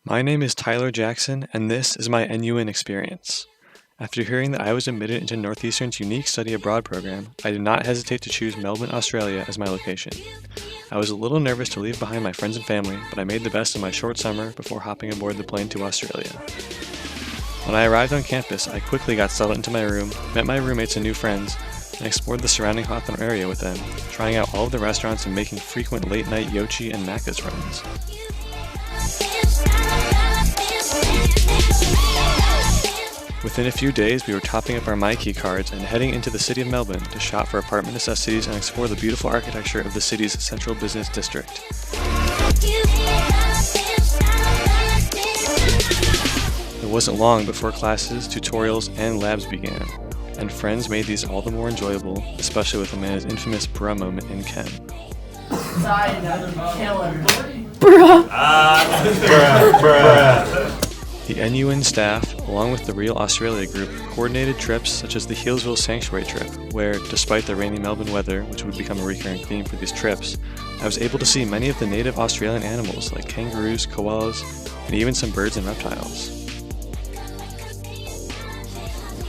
My name is Tyler Jackson, and this is my NUN experience. After hearing that I was admitted into Northeastern's unique study abroad program, I did not hesitate to choose Melbourne, Australia as my location. I was a little nervous to leave behind my friends and family, but I made the best of my short summer before hopping aboard the plane to Australia. When I arrived on campus, I quickly got settled into my room, met my roommates and new friends, and explored the surrounding Hawthorne area with them, trying out all of the restaurants and making frequent late-night Yochi and Macca's runs. Within a few days, we were topping up our MyKey cards and heading into the city of Melbourne to shop for apartment necessities and explore the beautiful architecture of the city's central business district. It wasn't long before classes, tutorials, and labs began, and friends made these all the more enjoyable, especially with Amanda's infamous bruh moment in Chem. The NUN staff, along with the Real Australia group, coordinated trips such as the Healesville Sanctuary trip, where, despite the rainy Melbourne weather, which would become a recurring theme for these trips, I was able to see many of the native Australian animals like kangaroos, koalas, and even some birds and reptiles.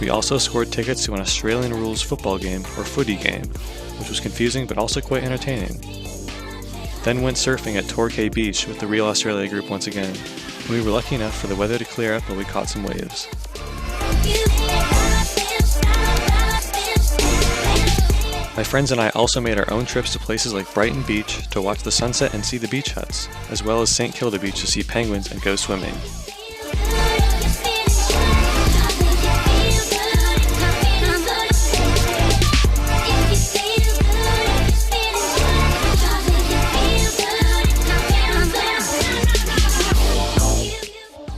We also scored tickets to an Australian rules football game, or footy game, which was confusing but also quite entertaining. Then went surfing at Torquay Beach with the Real Australia group once again, and we were lucky enough for the weather to clear up while we caught some waves. My friends and I also made our own trips to places like Brighton Beach to watch the sunset and see the beach huts, as well as St. Kilda Beach to see penguins and go swimming.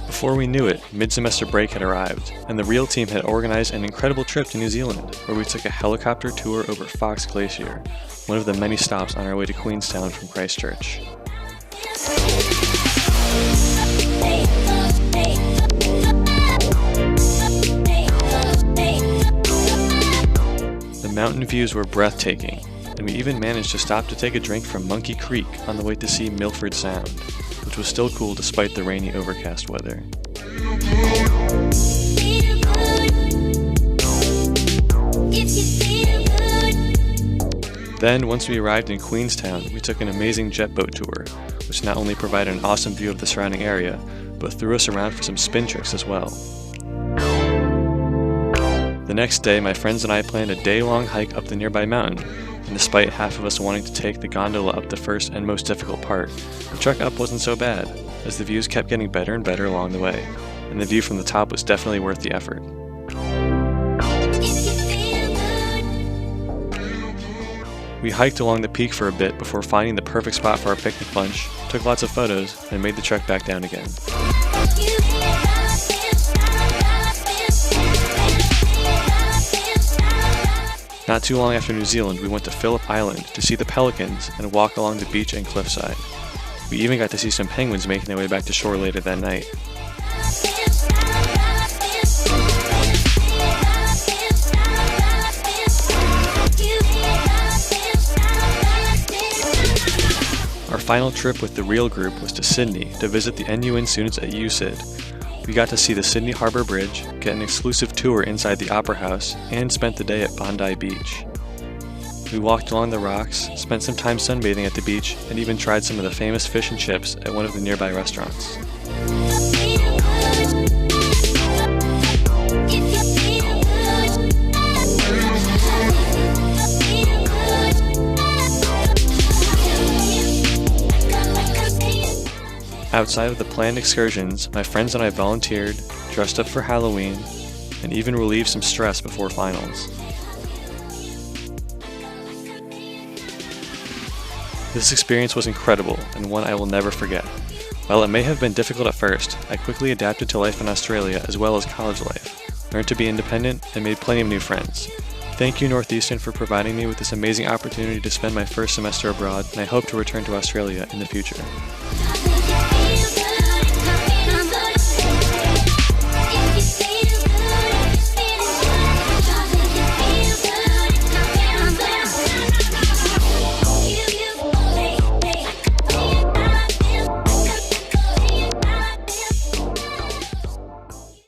Before we knew it, mid-semester break had arrived, and the Real team had organized an incredible trip to New Zealand, where we took a helicopter tour over Fox Glacier, one of the many stops on our way to Queenstown from Christchurch. The mountain views were breathtaking, and we even managed to stop to take a drink from Monkey Creek on the way to see Milford Sound, which was still cool despite the rainy, overcast weather. Then, once we arrived in Queenstown, we took an amazing jet boat tour, which not only provided an awesome view of the surrounding area, but threw us around for some spin tricks as well. The next day, my friends and I planned a day-long hike up the nearby mountain, and despite half of us wanting to take the gondola up the first and most difficult part, the trek up wasn't so bad, as the views kept getting better and better along the way, and the view from the top was definitely worth the effort. We hiked along the peak for a bit before finding the perfect spot for our picnic lunch, took lots of photos, and made the trek back down again. Not too long after New Zealand, we went to Phillip Island to see the pelicans and walk along the beach and cliffside. We even got to see some penguins making their way back to shore later that night. Our final trip with the Real group was to Sydney to visit the NUN students at SUT. We got to see the Sydney Harbour Bridge, get an exclusive tour inside the Opera House, and spent the day at Bondi Beach. We walked along the rocks, spent some time sunbathing at the beach, and even tried some of the famous fish and chips at one of the nearby restaurants. Outside of the planned excursions, my friends and I volunteered, dressed up for Halloween, and even relieved some stress before finals. This experience was incredible, and one I will never forget. While it may have been difficult at first, I quickly adapted to life in Australia as well as college life, learned to be independent, and made plenty of new friends. Thank you, Northeastern, for providing me with this amazing opportunity to spend my first semester abroad, and I hope to return to Australia in the future.